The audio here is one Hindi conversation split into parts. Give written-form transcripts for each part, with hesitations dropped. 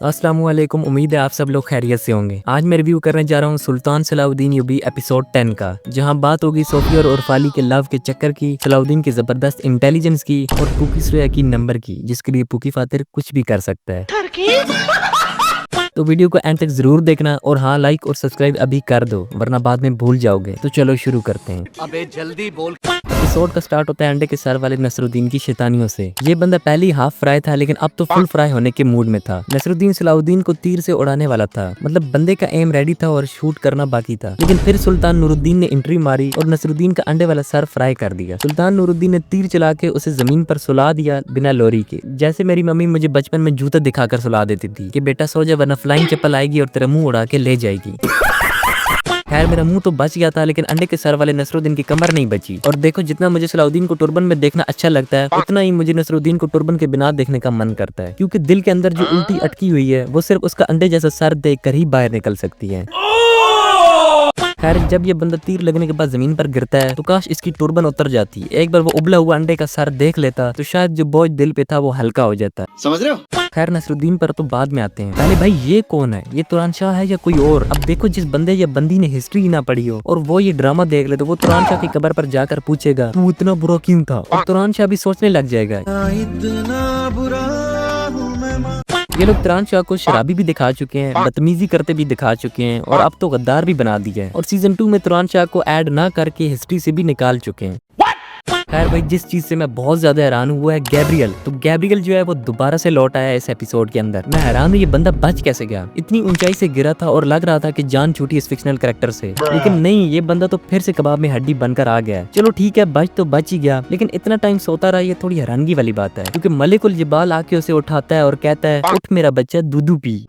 अस्सलाम वालेकुम। उम्मीद है आप सब लोग खैरियत से होंगे। आज मैं रिव्यू करने जा रहा हूँ सुल्तान सलाउद्दीन यूबी एपिसोड 10 का, जहाँ बात होगी सोफी और उर्फाली के लव के चक्कर की, सलाउद्दीन की जबरदस्त इंटेलिजेंस की और पूकी सुरैया की नंबर की, जिसके लिए पूकी फातिर कुछ भी कर सकता है। तो वीडियो को एंड तक जरूर देखना और हाँ, लाइक और सब्सक्राइब अभी कर दो वरना बाद में भूल जाओगे। तो चलो शुरू करते हैं। अबे जल्दी बोल। एपिसोड का स्टार्ट होता है अंडे के सर वाले नसरुद्दीन की शैतानियों से। ये बंदा पहले ही हाफ फ्राई था, लेकिन अब तो फुल फ्राई होने के मूड में था। नसरुद्दीन सलाउद्दीन को तीर से उड़ाने वाला था, मतलब बंदे का एम रेडी था और शूट करना बाकी था। लेकिन फिर सुल्तान नूरुद्दीन ने एंट्री मारी और नसरुद्दीन का अंडे वाला सर फ्राई कर दिया। सुल्तान नूरुद्दीन ने तीर चला के उसे जमीन पर सुला दिया बिना लोरी के, जैसे मेरी मम्मी मुझे बचपन में जूता दिखाकर सुला देती थी कि बेटा सो जा वरना फ्लाइंग चप्पल आएगी और तेरा मुंह उड़ा के ले जाएगी। खैर मेरा मुंह तो बच गया था, लेकिन अंडे के सर वाले नसरुद्दीन की कमर नहीं बची। और देखो, जितना मुझे सलाउद्दीन को टुर्बन में देखना अच्छा लगता है, उतना ही मुझे नसरुद्दीन को टुर्बन के बिना देखने का मन करता है, क्योंकि दिल के अंदर जो उल्टी अटकी हुई है वो सिर्फ उसका अंडे जैसा सर देखकर ही बाहर निकल सकती है। खैर जब ये बंदा तीर लगने के बाद जमीन पर गिरता है तो काश इसकी टुर्बन उतर जाती। एक बार वो उबला हुआ अंडे का सर देख लेता तो शायद जो बोझ दिल पे था वो हल्का हो जाता। समझ रहे हो? खैर नसरुद्दीन पर तो बाद में आते हैं। पहले भाई ये कौन है? ये तुरान शाह है या कोई और? अब देखो, जिस बंदे या बंदी ने हिस्ट्री ना पढ़ी हो और वो ये ड्रामा देख ले तो वो तुरान शाह की कब्र पर जाकर पूछेगा तू इतना बुरा क्यों था, और तुरान शाह भी सोचने लग जाएगा इतना बुरा हूं मैं। ये लोग तुरान शाह को शराबी भी दिखा चुके हैं, बदतमीजी करते भी दिखा चुके हैं और अब तो गद्दार भी बना दिया है, और सीजन 2 में तुरान शाह को ऐड ना करके हिस्ट्री से भी निकाल चुके हैं। खैर भाई, जिस चीज से मैं बहुत ज्यादा हैरान हुआ है गैब्रियल। तो गैब्रियल जो है वो दोबारा से लौट आया इस एपिसोड के अंदर। मैं हैरान हूँ ये बंदा बच कैसे गया। इतनी ऊंचाई से गिरा था और लग रहा था कि जान छूटी इस फिक्शनल कैरेक्टर से, लेकिन नहीं, ये बंदा तो फिर से कबाब में हड्डी बनकर आ गया। चलो ठीक है, बच तो बच ही गया, लेकिन इतना टाइम सोता रहा, ये थोड़ी हैरानगी वाली बात है, क्योंकि मलिकुल जिबाल आके उसे उठाता है और कहता है उठ मेरा बच्चा, दूधू पी।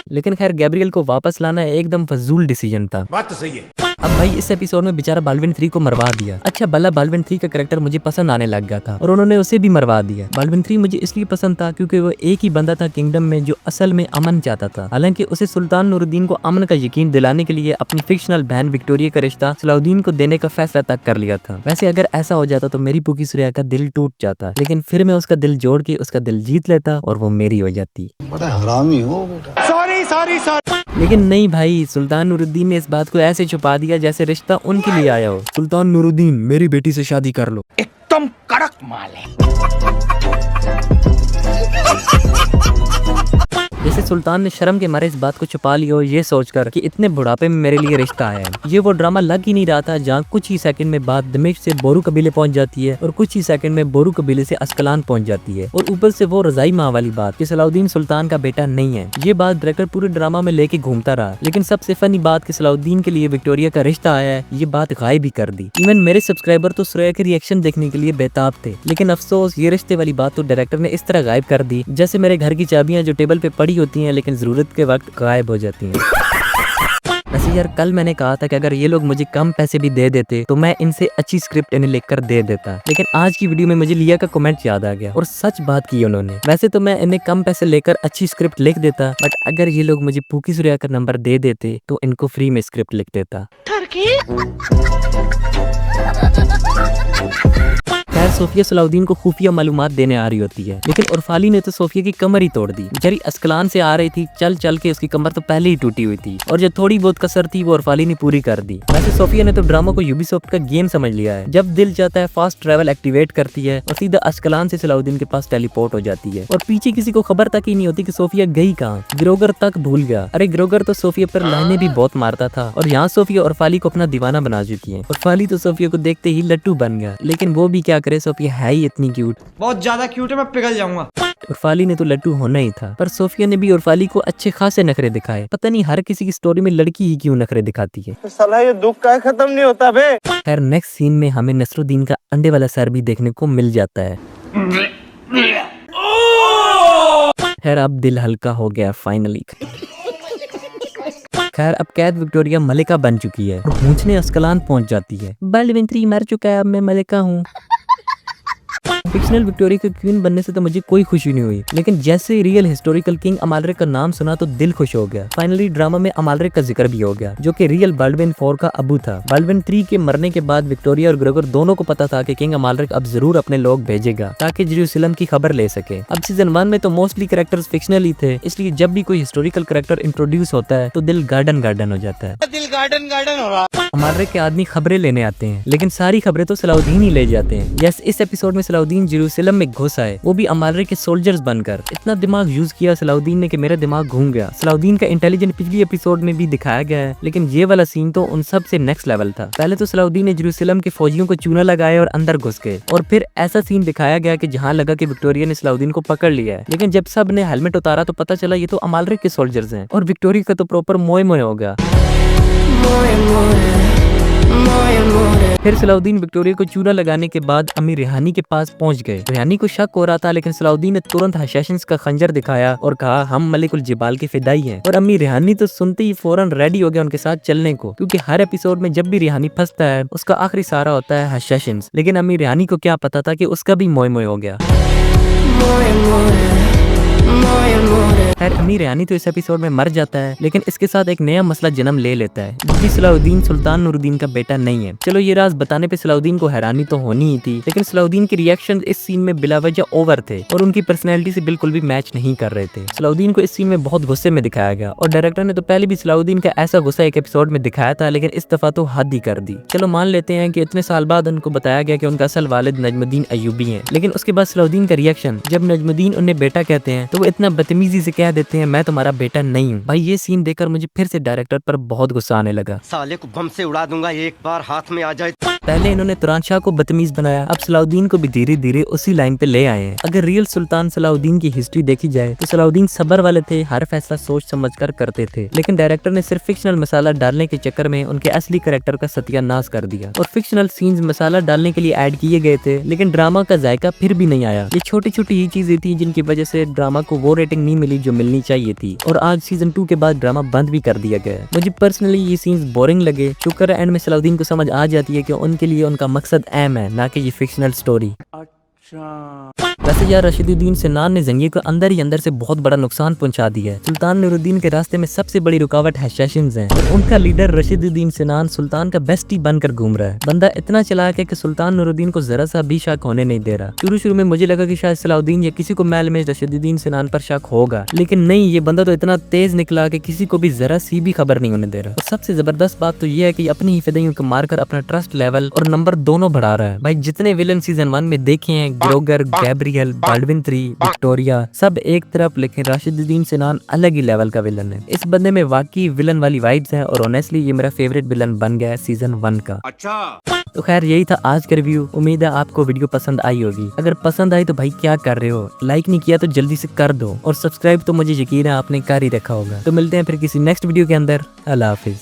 लेकिन खैर गैब्रियल को वापस लाना एकदम फजूल डिसीजन था। बात तो सही है। अब भाई इस एपिसोड में बेचारा बालविन 3 को मरवा दिया। अच्छा भला बालविन 3 का कैरेक्टर मुझे पसंद आने लग गया था और उन्होंने उसे भी मरवा दिया। बालविन 3 मुझे इसलिए पसंद था क्योंकि वो एक ही बंदा था किंगडम में जो असल में अमन चाहता था। हालांकि उसे सुल्तान नूरुद्दीन को अमन का यकीन दिलाने के लिए अपनी फिक्शनल बहन विक्टोरिया का रिश्ता सलाउद्दीन को देने का फैसला तक कर लिया था। वैसे अगर ऐसा हो जाता तो मेरी पूकी सुरैया का दिल टूट जाता, लेकिन फिर मैं उसका दिल जोड़ के उसका दिल जीत लेता और वो मेरी हो जाती। बड़ा हरामी हो बेटा। Sorry sorry sorry. लेकिन नहीं भाई, सुल्तान नूरुद्दीन ने इस बात को ऐसे छुपा दिया जैसे रिश्ता उनके लिए आया हो। सुल्तान नूरुद्दीन, मेरी बेटी से शादी कर लो। एकदम कड़क माल है। जैसे सुल्तान ने शर्म के मारे इस बात को छुपा लिया हो, ये सोचकर कि इतने बुढ़ापे में मेरे लिए रिश्ता आया है। ये वो ड्रामा लग ही नहीं रहा था जहाँ कुछ ही सेकंड में बात दमिश्क से बोरू कबीले पहुंच जाती है और कुछ ही सेकंड में बोरू कबीले से अस्कलान पहुंच जाती है, और ऊपर से वो रजाई माँ वाली बात कि सलाउद्दीन सुल्तान का बेटा नहीं है। ये बात डायरेक्टर पूरे ड्रामा में लेके घूमता रहा, लेकिन सबसे फनी बात कि सलाउद्दीन के लिए विक्टोरिया का रिश्ता आया है, ये बात गायब ही कर दी। इवन मेरे सब्सक्राइबर तो सुरैया के रिएक्शन देखने के लिए बेताब थे, लेकिन अफसोस ये रिश्ते वाली बात तो डायरेक्टर ने इस तरह गायब कर दी जैसे मेरे घर की चाबियां जो टेबल पे पड़ी होती हैं लेकिन जरूरत के वक्त गायब हो जाती हैं। वैसे यार, कल मैंने कहा था कि अगर ये लोग मुझे कम पैसे भी दे देते तो मैं इनसे अच्छी स्क्रिप्ट इन्हें लिखकर दे देता, लेकिन आज की वीडियो में मुझे लिया का कमेंट याद आ गया और सच बात की उन्होंने। वैसे तो मैं इन्हें कम पैसे लेकर अच्छी स्क्रिप्ट लिख देता, बट अगर ये लोग मुझे पूकी सुरैया का नंबर दे देते तो इनको फ्री में स्क्रिप्ट लिख देता। खैर सोफिया सलाउद्दीन को खुफिया मालूमात देने आ रही होती है, लेकिन उर्फाली ने तो सोफिया की कमर ही तोड़ दी। बेचारी अस्कलान से आ रही थी, चल चल के उसकी कमर तो पहले ही टूटी हुई थी, और जो थोड़ी बहुत कसर थी वो उर्फाली ने पूरी कर दी। वैसे सोफिया ने तो ड्रामा को यूबीसॉफ्ट का गेम समझ लिया है। जब दिल चाहता है फास्ट ट्रैवल एक्टिवेट करती है और सीधा अस्कलान से सलाउद्दीन के पास टेलीपोर्ट हो जाती है, और पीछे किसी को खबर तक ही नहीं होती कि सोफिया गई कहाँ। ग्रोगर तक भूल गया। अरे ग्रोगर तो सोफिया पर लाइनें भी बहुत मारता था, और यहाँ सोफिया उर्फाली को अपना दीवाना बना चुकी है। उर्फाली तो सोफिया को देखते ही लट्टू बन गया, लेकिन वो भी क्या करे, सोफिया है ही इतनी क्यूट, बहुत ज्यादा क्यूट है, मैं पिघल जाऊंगा। उर्फाली ने तो लट्टू होना ही था, पर सोफिया ने भी उर्फाली को अच्छे खासे नखरे दिखाए। पता नहीं हर किसी की स्टोरी में लड़की ही क्यों नखरे दिखाती है। साला ये दुख का खत्म नहीं होता बे। खैर नेक्स्ट सीन में हमें नसरुद्दीन का अंडे वाला सर भी देखने को मिल जाता है। खैर अब दिल हल्का हो गया फाइनली। खैर अब कैद विक्टोरिया मलिका बन चुकी है और पूछने अस्कलान पहुंच जाती है। बालविन 3 मर चुका है, अब मैं मलिका हूँ। फिक्शनल विक्टोरिया की क्वीन बनने से तो मुझे कोई खुशी नहीं हुई, लेकिन जैसे रियल हिस्टोरिकल किंग अमालरिक का नाम सुना तो दिल खुश हो गया। फाइनली ड्रामा में अमालरिक का जिक्र भी हो गया, जो कि रियल बाल्डविन 4 का अबू था। बाल्डविन 3 के मरने के बाद विक्टोरिया और ग्रेगोर दोनों को पता था कि किंग अमालरिक अब जरूर अपने लोग भेजेगा ताकि जेरूसलम की खबर ले सके। अब सीजन 1 में तो मोस्टली कैरेक्टर्स फिक्शनल ही थे, इसलिए जब भी कोई हिस्टोरिकल कैरेक्टर इंट्रोड्यूस होता है तो दिल गार्डन गार्डन हो जाता है। दिल गार्डन गार्डन हो रहा। अमालरिक के आदमी खबरें लेने आते हैं, लेकिन सारी खबरें तो सलाउद्दीन ही ले जाते हैं। यस, इस एपिसोड में सलाउद्दीन जेरूसलम में घुस आए, वो भी अमालरिक के सोल्जर्स बनकर। इतना दिमाग यूज किया सलाउद्दीन ने कि मेरा दिमाग घूम गया। सलाउद्दीन का इंटेलिजेंट पिछली एपिसोड में भी दिखाया गया है, लेकिन ये वाला सीन तो उन सब से नेक्स्ट लेवल था। पहले तो सलाउद्दीन ने जेरूसलम के फौजियों को चूना लगाया और अंदर घुस गए, और फिर ऐसा सीन दिखाया गया कि जहाँ लगा कि विक्टोरिया ने सलाउद्दीन को पकड़ लिया है, लेकिन जब सब ने हेलमेट उतारा तो पता चला ये तो अमालरिक के सोल्जर्स हैं, और विक्टोरिया का तो प्रॉपर मोए मोए हो गया। फिर सलाउद्दीन विक्टोरिया को चूना लगाने के बाद अम्मी रिहानी के पास पहुंच गए। रिहानी को शक हो रहा था, लेकिन सलाउद्दीन ने तुरंत हशाशंस का खंजर दिखाया और कहा हम मलिकुल जिबाल के फिदाई हैं। और अम्मी रिहानी तो सुनते ही फौरन रेडी हो गया उनके साथ चलने को, क्योंकि हर एपिसोड में जब भी रिहानी फंसता है उसका आखिरी सहारा होता है हशाशंस। लेकिन अम्मी रिहानी को क्या पता था कि उसका भी मोए मोए हो गया। खैर अमीर रिहानी तो इस एपिसोड में मर जाता है, लेकिन इसके साथ एक नया मसला जन्म ले लेता है, क्योंकि सलाउद्दीन सुल्तान नूरुद्दीन का बेटा नहीं है। चलो ये राज बताने पे सलाउद्दीन को हैरानी तो होनी ही थी, लेकिन सलाउद्दीन के रिएक्शन इस सीन में बिलावजह ओवर थे और उनकी पर्सनैलिटी से बिल्कुल भी मैच नहीं कर रहे थे। सलाउद्दीन को इस सीन में बहुत गुस्से में दिखाया गया, और डायरेक्टर ने तो पहले भी सलाउद्दीन का ऐसा गुस्सा एक एपिसोड में दिखाया था, लेकिन इस दफा तो हद ही कर दी। चलो मान लेते हैं कि इतने साल बाद उनको बताया गया कि उनका असल वालिद नजमुद्दीन अय्यूबी है, लेकिन उसके बाद सलाउद्दीन का रिएक्शन जब नजमुद्दीन उन्हें बेटा कहते हैं तो वो इतना बदतमीजी से कह देते हैं मैं तुम्हारा बेटा नहीं हूँ। भाई ये सीन देखकर मुझे फिर से डायरेक्टर पर बहुत गुस्सा आने लगा। साले को बम से उड़ा दूंगा एक बार हाथ में आ जाए। पहले इन्होंने तुरान शाह को बदतमीज बनाया, अब सलाउद्दीन को भी धीरे धीरे उसी लाइन पे ले आए हैं। अगर रियल सुल्तान सलाउद्दीन की हिस्ट्री देखी जाए तो सलाउद्दीन सबर वाले थे, हर फैसला सोच समझकर करते थे, लेकिन डायरेक्टर ने सिर्फ फिक्शनल मसाला डालने के चक्कर में उनके असली कैरेक्टर का सत्यानाश कर दिया। और फिक्शनल सीन्स मसाला डालने के लिए ऐड किए गए थे, लेकिन ड्रामा का जायका फिर भी नहीं आया। ये छोटी छोटी ही चीजें थी जिनकी वजह से ड्रामा को वो रेटिंग नहीं मिली जो मिलनी चाहिए थी, और आज सीजन 2 के बाद ड्रामा बंद भी कर दिया गया। मुझे पर्सनली ये सीन्स बोरिंग लगे। शुक्र है एंड में सलाउद्दीन को समझ आ जाती है कि उनके लिए उनका मकसद अहम है, ना कि ये फिक्शनल स्टोरी। वैसे यार रशीदुद्दीन सिनान ने जंगीर को अंदर ही अंदर से बहुत बड़ा नुकसान पहुंचा दिया है। सुल्तान नूरुद्दीन के रास्ते में सबसे बड़ी रुकावट हशाशंस हैं, और उनका लीडर रशीदुद्दीन सिनान सुल्तान का बेस्टी बनकर घूम रहा है। बंदा इतना चालाक है कि सुल्तान नूरुद्दीन को जरा सा भी शक होने नहीं दे रहा। शुरू में मुझे लगा कि शायद सलाउद्दीन या किसी को महल में रशीदुद्दीन सिनान पर शक होगा, लेकिन नहीं, ये बंदा तो इतना तेज निकला कि किसी को भी जरा सी भी खबर नहीं होने दे रहा। और सबसे जबरदस्त बात तो ये है कि अपनी ही फिदाइयों को मारकर अपना ट्रस्ट लेवल और नंबर दोनों बढ़ा रहा है। भाई जितने विलन सीजन 1 में देखे हैं, ग्रोगर, गैब्रियल, बाल्डविन 3, विक्टोरिया, सब एक तरफ, लेकिन रशीदुद्दीन सिनान अलग ही लेवल का विलन है। इस बंदे में वाकई विलन वाली वाइब्स हैं, और ऑनेस्टली ये मेरा फेवरेट विलन बन गया है सीजन 1 का। अच्छा तो खैर यही था आज का रिव्यू। उम्मीद है आपको वीडियो पसंद आई होगी। अगर पसंद आई तो भाई क्या कर रहे हो, लाइक नहीं किया तो जल्दी से कर दो, और सब्सक्राइब तो मुझे यकीन है आपने कर ही रखा होगा। तो मिलते हैं फिर किसी नेक्स्ट वीडियो के अंदर। अल्लाह हाफिज।